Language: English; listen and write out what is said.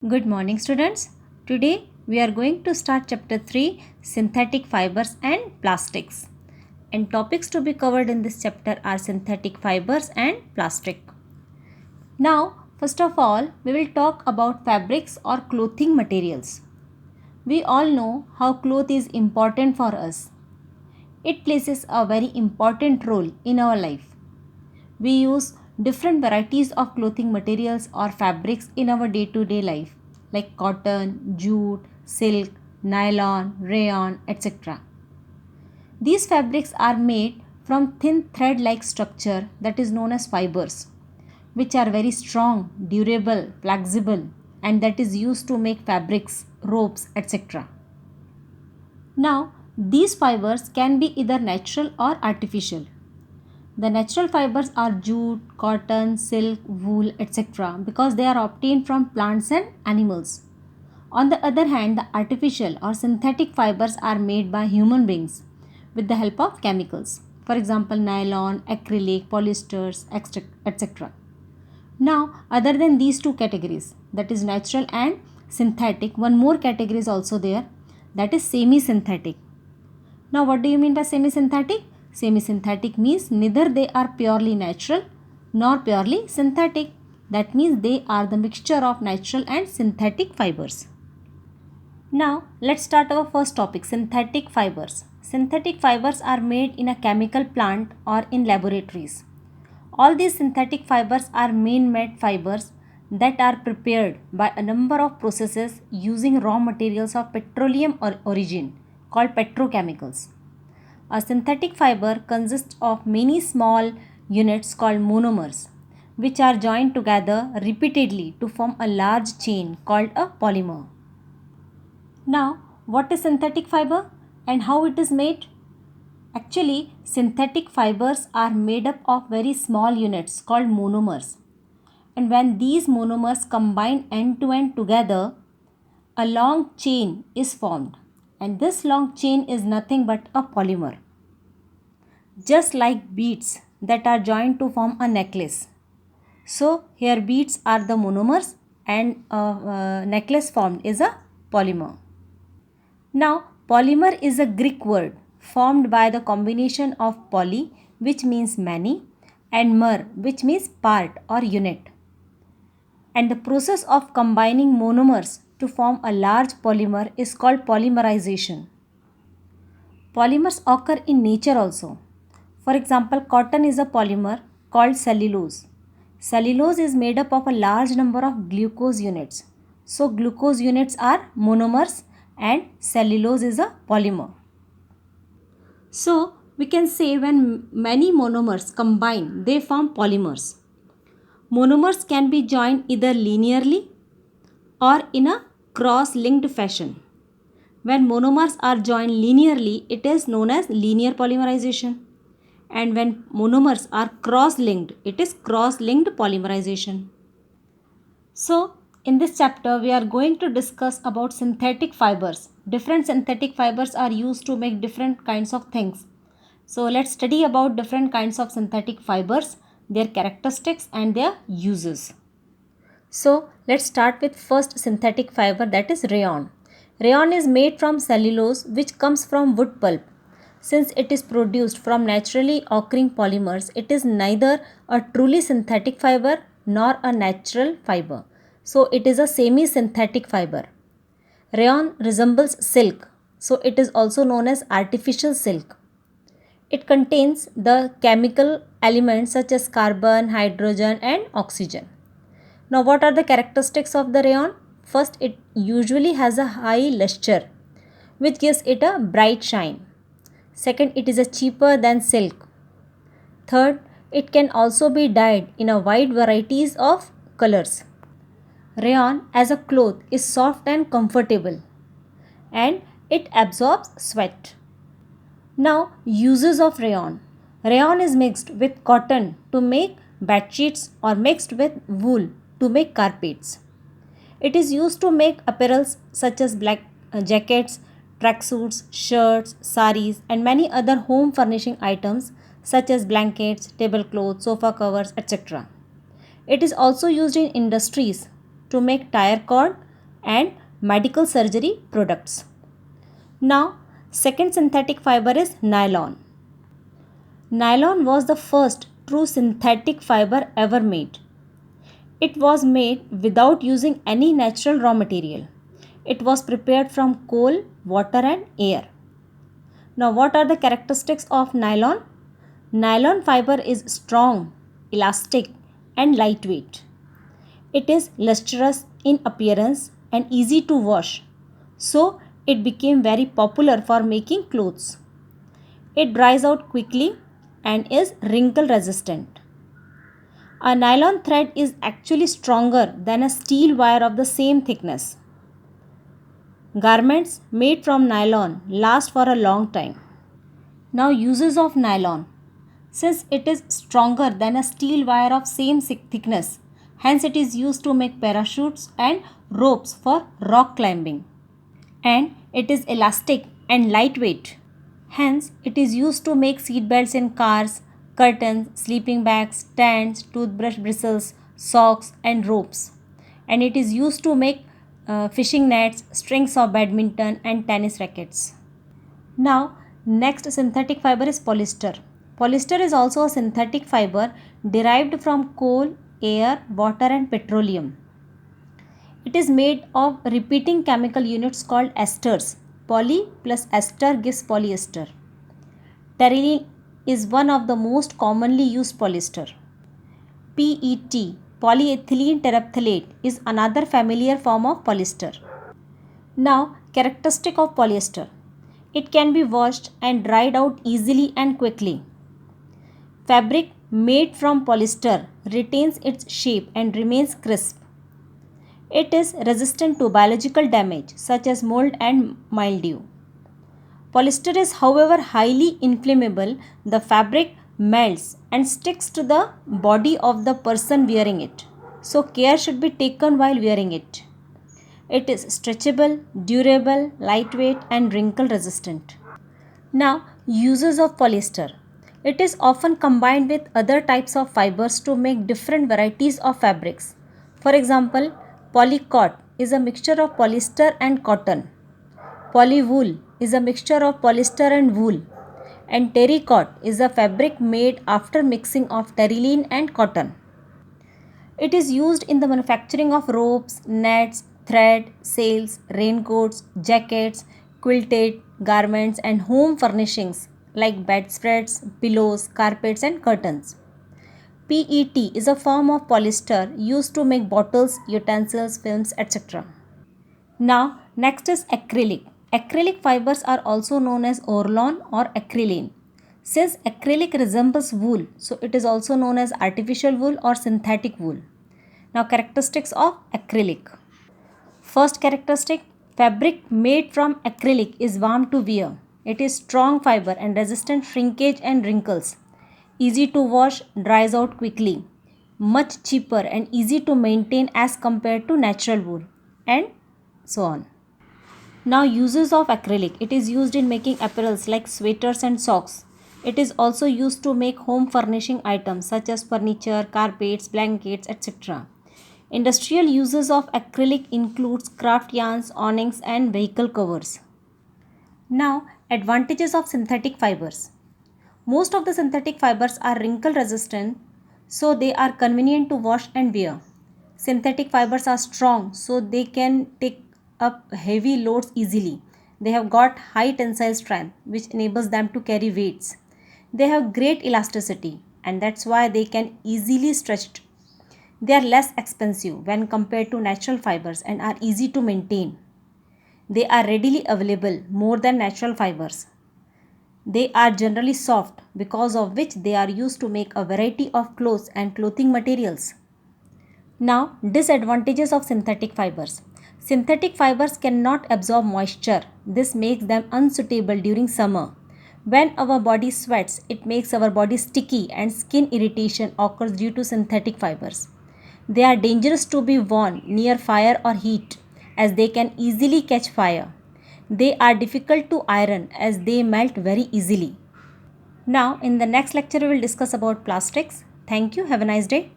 Good morning, students. Today we are going to start chapter 3, synthetic fibers and plastics. And topics to be covered in this chapter are synthetic fibers and plastic. Now, first of all, we will talk about fabrics or clothing materials. We all know how cloth is important for us. It plays a very important role in our life. We use different varieties of clothing materials or fabrics in our day-to-day life like cotton, jute, silk, nylon, rayon, etc. These fabrics are made from thin thread-like structure that is known as fibers, which are very strong, durable, flexible, and that is used to make fabrics, ropes, etc. Now, these fibers can be either natural or artificial. The natural fibers are jute, cotton, silk, wool, etc. because they are obtained from plants and animals. On the other hand, the artificial or synthetic fibers are made by human beings with the help of chemicals. For example, nylon, acrylic, polyesters, etc. Now, other than these two categories, that is natural and synthetic, one more category is also there, that is semi-synthetic. Now, what do you mean by semi-synthetic? Semi-synthetic means neither they are purely natural nor purely synthetic. That means they are the mixture of natural and synthetic fibers. Now, let's start our first topic, synthetic fibers. Synthetic fibers are made in a chemical plant or in laboratories. All these synthetic fibers are man-made fibers that are prepared by a number of processes using raw materials of petroleum origin called petrochemicals. A synthetic fiber consists of many small units called monomers, which are joined together repeatedly to form a large chain called a polymer. Now, what is synthetic fiber and how it is made? Actually, synthetic fibers are made up of very small units called monomers. And when these monomers combine end to end together, a long chain is formed. And this long chain is nothing but a polymer. Just like beads that are joined to form a necklace. So, here beads are the monomers and a necklace formed is a polymer. Now, polymer is a Greek word formed by the combination of poly, which means many, and mer, which means part or unit. And the process of combining monomers to form a large polymer is called polymerization. Polymers occur in nature also. For example, cotton is a polymer called cellulose. Cellulose is made up of a large number of glucose units. So, glucose units are monomers and cellulose is a polymer. So, we can say when many monomers combine, they form polymers. Monomers can be joined either linearly or in a cross-linked fashion. When monomers are joined linearly, it is known as linear polymerization. And when monomers are cross-linked, it is cross-linked polymerization. So, in this chapter, we are going to discuss about synthetic fibers. Different synthetic fibers are used to make different kinds of things. So, let's study about different kinds of synthetic fibers, their characteristics and their uses. So, let's start with first synthetic fiber, that is rayon. Rayon is made from cellulose, which comes from wood pulp. Since it is produced from naturally occurring polymers, it is neither a truly synthetic fiber nor a natural fiber. So, it is a semi-synthetic fiber. Rayon resembles silk, so it is also known as artificial silk. It contains the chemical elements such as carbon, hydrogen and oxygen. Now, what are the characteristics of the rayon? First, it usually has a high luster, which gives it a bright shine. Second, it is cheaper than silk. Third, it can also be dyed in a wide varieties of colors. Rayon as a cloth is soft and comfortable and it absorbs sweat. Now, uses of rayon. Rayon is mixed with cotton to make bedsheets or mixed with wool to make carpets. It is used to make apparels such as black jackets, tracksuits, shirts, saris and many other home furnishing items such as blankets, tablecloths, sofa covers, etc. It is also used in industries to make tire cord and medical surgery products. Now, second synthetic fiber is nylon. Nylon was the first true synthetic fiber ever made. It was made without using any natural raw material. It was prepared from coal, water, and air. Now, what are the characteristics of nylon? Nylon fiber is strong, elastic, and lightweight. It is lustrous in appearance and easy to wash, so it became very popular for making clothes. It dries out quickly and is wrinkle resistant. A nylon thread is actually stronger than a steel wire of the same thickness. Garments made from nylon last for a long time. Now, uses of nylon. Since it is stronger than a steel wire of same thickness, hence it is used to make parachutes and ropes for rock climbing. And it is elastic and lightweight. Hence, it is used to make seat belts in cars, curtains, sleeping bags, tents, toothbrush bristles, socks, and ropes. And it is used to make fishing nets, strings of badminton, and tennis rackets. Now, next synthetic fiber is polyester. Polyester is also a synthetic fiber derived from coal, air, water, and petroleum. It is made of repeating chemical units called esters. Poly plus ester gives polyester. Terylene is one of the most commonly used polyester. PET, polyethylene terephthalate, is another familiar form of polyester. Now, characteristic of polyester. It can be washed and dried out easily and quickly. Fabric made from polyester retains its shape and remains crisp. It is resistant to biological damage such as mold and mildew. Polyester is, however, highly inflammable. The fabric melts and sticks to the body of the person wearing it. So, care should be taken while wearing it. It is stretchable, durable, lightweight, and wrinkle resistant. Now, uses of polyester. It is often combined with other types of fibers to make different varieties of fabrics. For example, polycot is a mixture of polyester and cotton. Polywool is a mixture of polyester and wool. And terrycot is a fabric made after mixing of terylene and cotton. It is used in the manufacturing of ropes, nets, thread, sails, raincoats, jackets, quilted garments, and home furnishings like bedspreads, pillows, carpets, and curtains. PET is a form of polyester used to make bottles, utensils, films, etc. Now, next is acrylic. Acrylic fibers are also known as Orlon or acrylane. Since acrylic resembles wool, so it is also known as artificial wool or synthetic wool. Now, characteristics of acrylic. First characteristic, fabric made from acrylic is warm to wear. It is strong fiber and resistant shrinkage and wrinkles. Easy to wash, dries out quickly. Much cheaper and easy to maintain as compared to natural wool, and so on. Now, uses of acrylic. It is used in making apparels like sweaters and socks. It is also used to make home furnishing items such as furniture, carpets, blankets, etc. Industrial uses of acrylic includes craft yarns, awnings, and vehicle covers. Now, advantages of synthetic fibers. Most of the synthetic fibers are wrinkle resistant, so they are convenient to wash and wear. Synthetic fibers are strong, so they can take up heavy loads easily. They have got high tensile strength, which enables them to carry weights. They have great elasticity, and that's why they can easily stretched. They are less expensive when compared to natural fibers and are easy to maintain. They are readily available more than natural fibers. They are generally soft, because of which they are used to make a variety of clothes and clothing materials. Now, disadvantages of synthetic fibers. Synthetic fibers cannot absorb moisture. This makes them unsuitable during summer. When our body sweats, it makes our body sticky and skin irritation occurs due to synthetic fibers. They are dangerous to be worn near fire or heat, as they can easily catch fire. They are difficult to iron as they melt very easily. Now, in the next lecture, we will discuss about plastics. Thank you. Have a nice day.